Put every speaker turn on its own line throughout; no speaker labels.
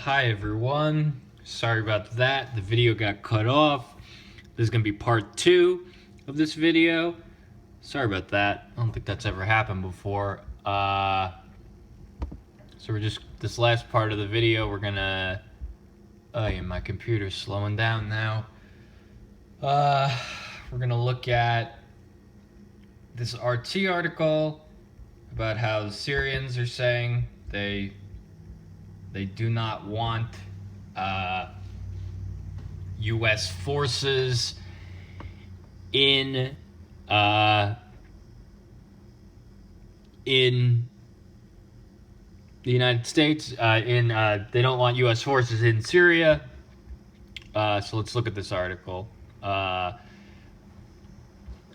Hi everyone. Sorry about that. The video got cut off. This is going to be part 2 of this video. Sorry about that. I don't think that's ever happened before. This last part of the video, we're going to... Oh yeah, my computer's slowing down now. We're going to look at this RT article about how the Syrians are saying they do not want U.S. forces in the United States. They don't want U.S. forces in Syria. So let's look at this article.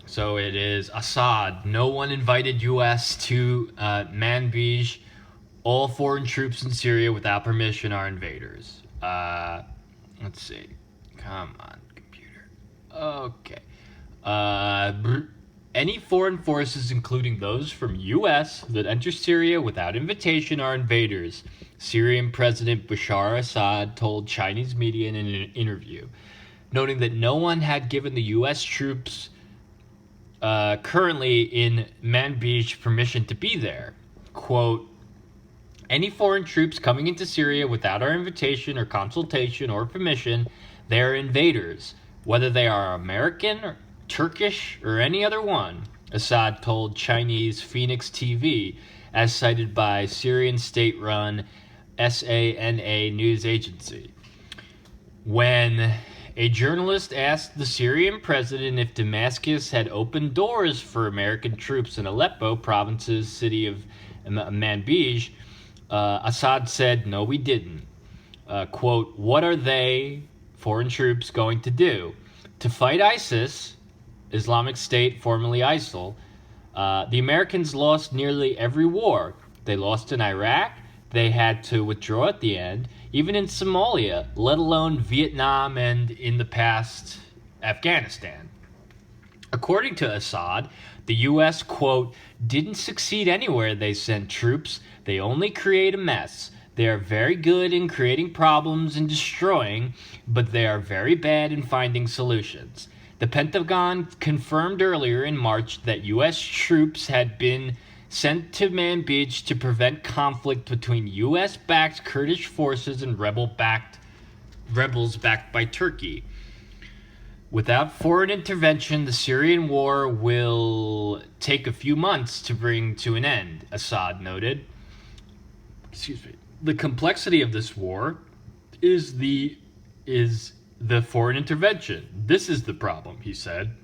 So it is Assad. No one invited U.S. to Manbij. All foreign troops in Syria without permission are invaders. Let's see. Come on, computer. Okay. Any foreign forces, including those from U.S., that enter Syria without invitation are invaders, Syrian President Bashar Assad told Chinese media in an interview, noting that no one had given the U.S. troops currently in Manbij permission to be there. Quote, any foreign troops coming into Syria without our invitation or consultation or permission, they are invaders, whether they are American, or Turkish, or any other one, Assad told Chinese Phoenix TV, as cited by Syrian state-run SANA news agency. When a journalist asked the Syrian president if Damascus had opened doors for American troops in Aleppo province's city of Manbij, Assad said, no, we didn't. Quote, what are they, foreign troops, going to do? To fight ISIS, Islamic State, formerly ISIL, the Americans lost nearly every war. They lost in Iraq. They had to withdraw at the end, even in Somalia, let alone Vietnam and, in the past, Afghanistan. According to Assad, the U.S., quote, didn't succeed anywhere they sent troops. They only create a mess. They are very good in creating problems and destroying, but they are very bad in finding solutions. The Pentagon confirmed earlier in March that U.S. troops had been sent to Manbij to prevent conflict between U.S.-backed Kurdish forces and rebels backed by Turkey. Without foreign intervention, the Syrian war will take a few months to bring to an end, Assad noted. The complexity of this war is the foreign intervention. This is the problem, he said.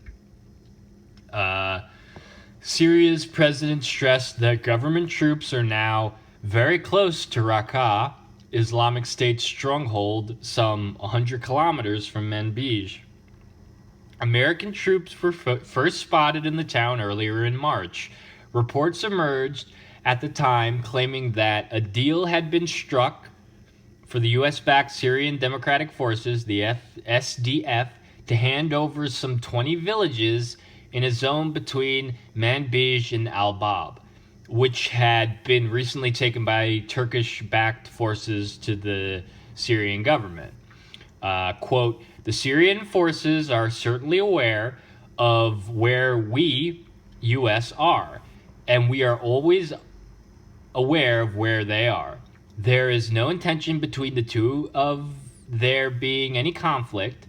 Syria's president stressed that government troops are now very close to Raqqa, Islamic State's stronghold, some 100 kilometers from Manbij. American troops were first spotted in the town earlier in March. Reports emerged at the time claiming that a deal had been struck for the U.S.-backed Syrian Democratic Forces, the SDF, to hand over some 20 villages in a zone between Manbij and Al-Bab, which had been recently taken by Turkish-backed forces to the Syrian government. Quote, the Syrian forces are certainly aware of where we, U.S., are, and we are always aware of where they are. There is no intention between the two of there being any conflict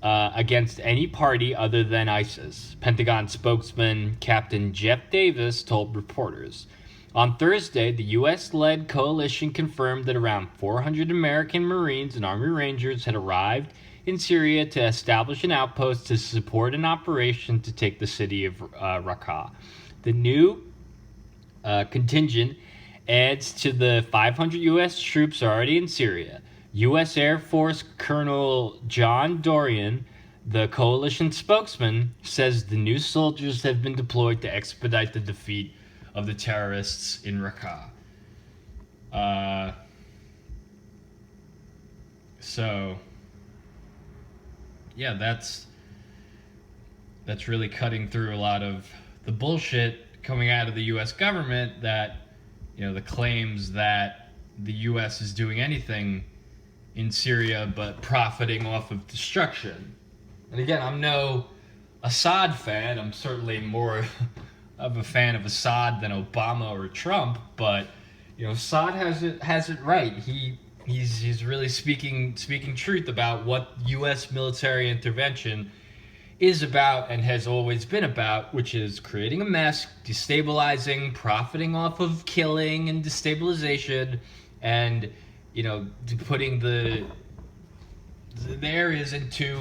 against any party other than ISIS, Pentagon spokesman Captain Jeff Davis told reporters. On Thursday, the U.S.-led coalition confirmed that around 400 American Marines and Army Rangers had arrived in Syria to establish an outpost to support an operation to take the city of Raqqa. The new contingent adds to the 500 U.S. troops already in Syria. U.S. Air Force Colonel John Dorian, the coalition spokesman, says the new soldiers have been deployed to expedite the defeat of the terrorists in Raqqa. Yeah, that's really cutting through a lot of the bullshit coming out of the U.S. government that, the claims that the U.S. is doing anything in Syria but profiting off of destruction. And again, I'm no Assad fan. I'm certainly more of a fan of Assad than Obama or Trump. But Assad has it right. He's really speaking truth about what U.S. military intervention is about and has always been about, which is creating a mess, destabilizing, profiting off of killing and destabilization, and putting the areas into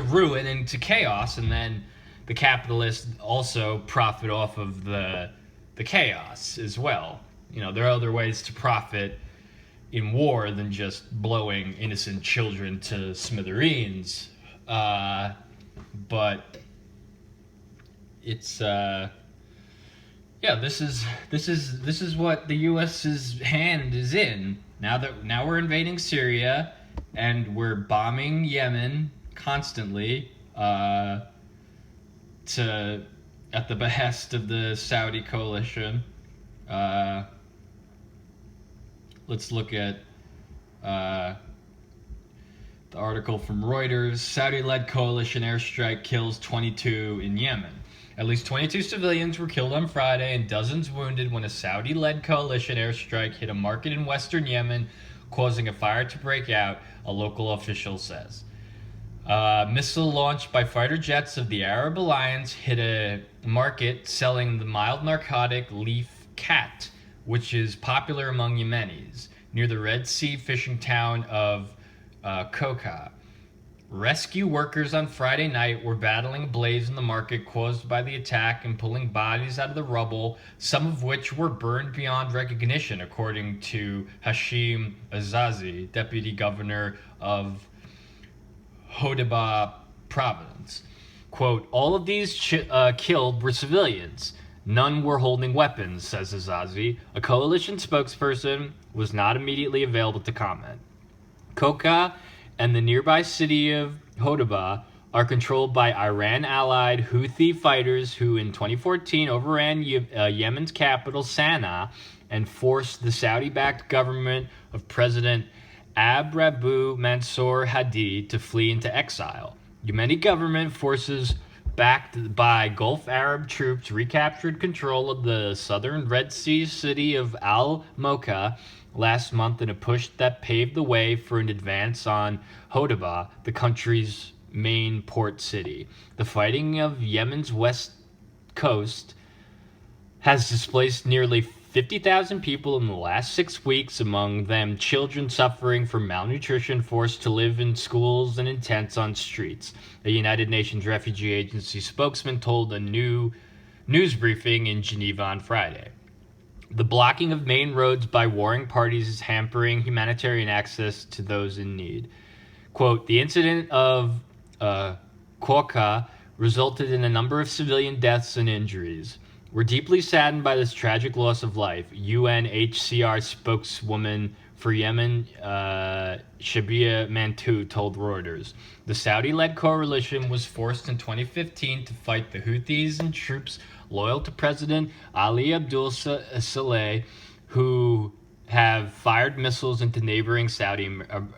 ruin, into chaos, and then the capitalists also profit off of the chaos as well. There are other ways to profit in war than just blowing innocent children to smithereens. But it's this is what the U.S.'s hand is in. Now we're invading Syria and we're bombing Yemen constantly at the behest of the Saudi coalition. Let's look at the article from Reuters. Saudi-led coalition airstrike kills 22 in Yemen. At least 22 civilians were killed on Friday and dozens wounded when a Saudi-led coalition airstrike hit a market in western Yemen, causing a fire to break out, a local official says. A missile launched by fighter jets of the Arab Alliance hit a market selling the mild narcotic leaf cat, which is popular among Yemenis, near the Red Sea fishing town of Koka. Rescue workers on Friday night were battling a blaze in the market caused by the attack and pulling bodies out of the rubble, some of which were burned beyond recognition, according to Hashim Azazi, deputy governor of Hodeba province. Quote, all of these killed were civilians. None were holding weapons, says Azazi. A coalition spokesperson was not immediately available to comment. Koka and the nearby city of Hodeba are controlled by Iran-allied Houthi fighters who in 2014 overran Yemen's capital, Sana'a, and forced the Saudi-backed government of President Rabu Mansour Hadi to flee into exile. Yemeni government forces backed by Gulf Arab troops recaptured control of the southern Red Sea city of Al-Mocha last month in a push that paved the way for an advance on Hodeba, the country's main port city. The fighting of Yemen's west coast has displaced nearly 50,000 people in the last 6 weeks, among them children suffering from malnutrition forced to live in schools and in tents on streets. A United Nations Refugee Agency spokesman told a new news briefing in Geneva on Friday. The blocking of main roads by warring parties is hampering humanitarian access to those in need. Quote, the incident of Koka resulted in a number of civilian deaths and injuries. We're deeply saddened by this tragic loss of life, UNHCR spokeswoman for Yemen, Shabia Mantou, told Reuters. The Saudi-led coalition was forced in 2015 to fight the Houthis and troops loyal to President Ali Abdul Saleh, who have fired missiles into neighboring Saudi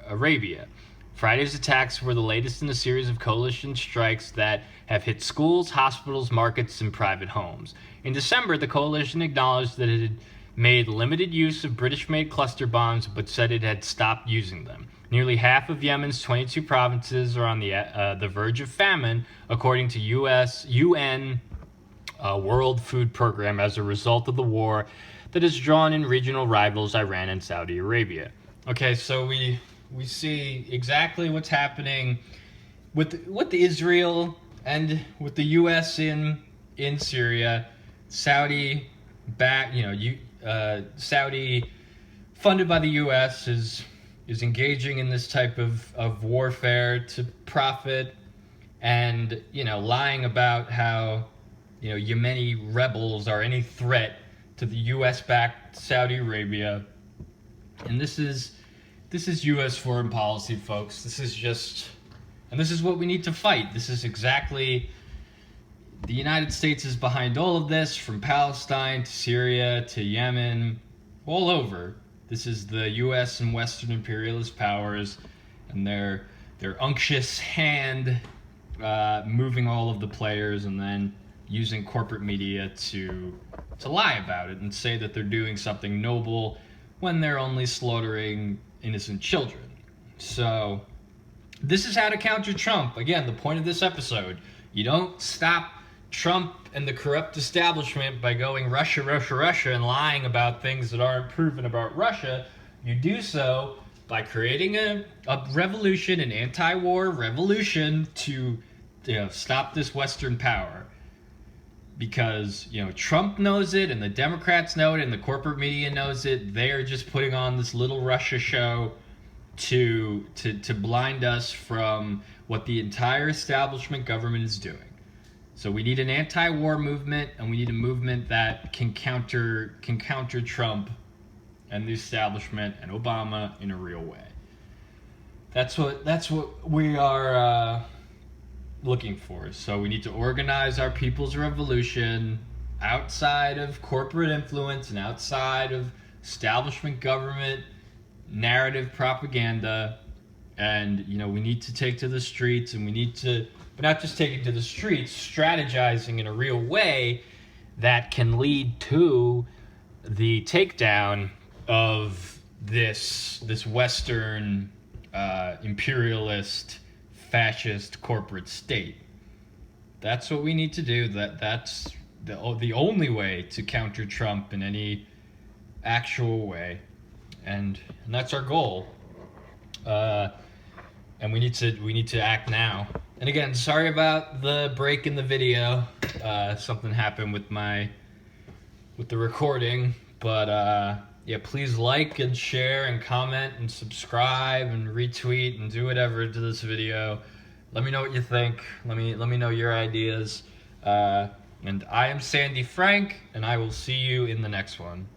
Arabia. Friday's attacks were the latest in a series of coalition strikes that have hit schools, hospitals, markets, and private homes. In December, the coalition acknowledged that it had made limited use of British-made cluster bombs, but said it had stopped using them. Nearly half of Yemen's 22 provinces are on the verge of famine, according to UN World Food Program, as a result of the war that has drawn in regional rivals Iran and Saudi Arabia. Okay, so we see exactly what's happening with Israel and with the U.S. in Syria. Saudi Saudi, funded by the U.S., is engaging in this type of warfare to profit, and lying about how Yemeni rebels are any threat to the U.S.-backed Saudi Arabia. And this is U.S. foreign policy, folks. This is what we need to fight. This is exactly, the United States is behind all of this, from Palestine to Syria to Yemen. all over. This is the U.S. and Western imperialist powers and their unctuous hand moving all of the players and then using corporate media to lie about it and say that they're doing something noble when they're only slaughtering innocent children. So this is how to counter Trump. Again, the point of this episode, you don't stop Trump and the corrupt establishment by going Russia, Russia, Russia and lying about things that aren't proven about Russia. You do so by creating a revolution, an anti-war revolution to stop this Western power. Because, Trump knows it and the Democrats know it and the corporate media knows it. They are just putting on this little Russia show to blind us from what the entire establishment government is doing. So we need an anti-war movement, and we need a movement that can counter Trump and the establishment and Obama in a real way. That's what we are looking for. So we need to organize our people's revolution outside of corporate influence and outside of establishment government narrative propaganda, and we need to take to the streets, and we need to, but not just taking to the streets, strategizing in a real way that can lead to the takedown of this Western imperialist fascist corporate state. That's what we need to do. That's the only way to counter Trump in any actual way. And that's our goal, and we need to act now. And again, sorry about the break in the video. Something happened with the recording, but please like and share and comment and subscribe and retweet and do whatever to this video. Let me know what you think. Let me know your ideas. And I am Sandy Frank, and I will see you in the next one.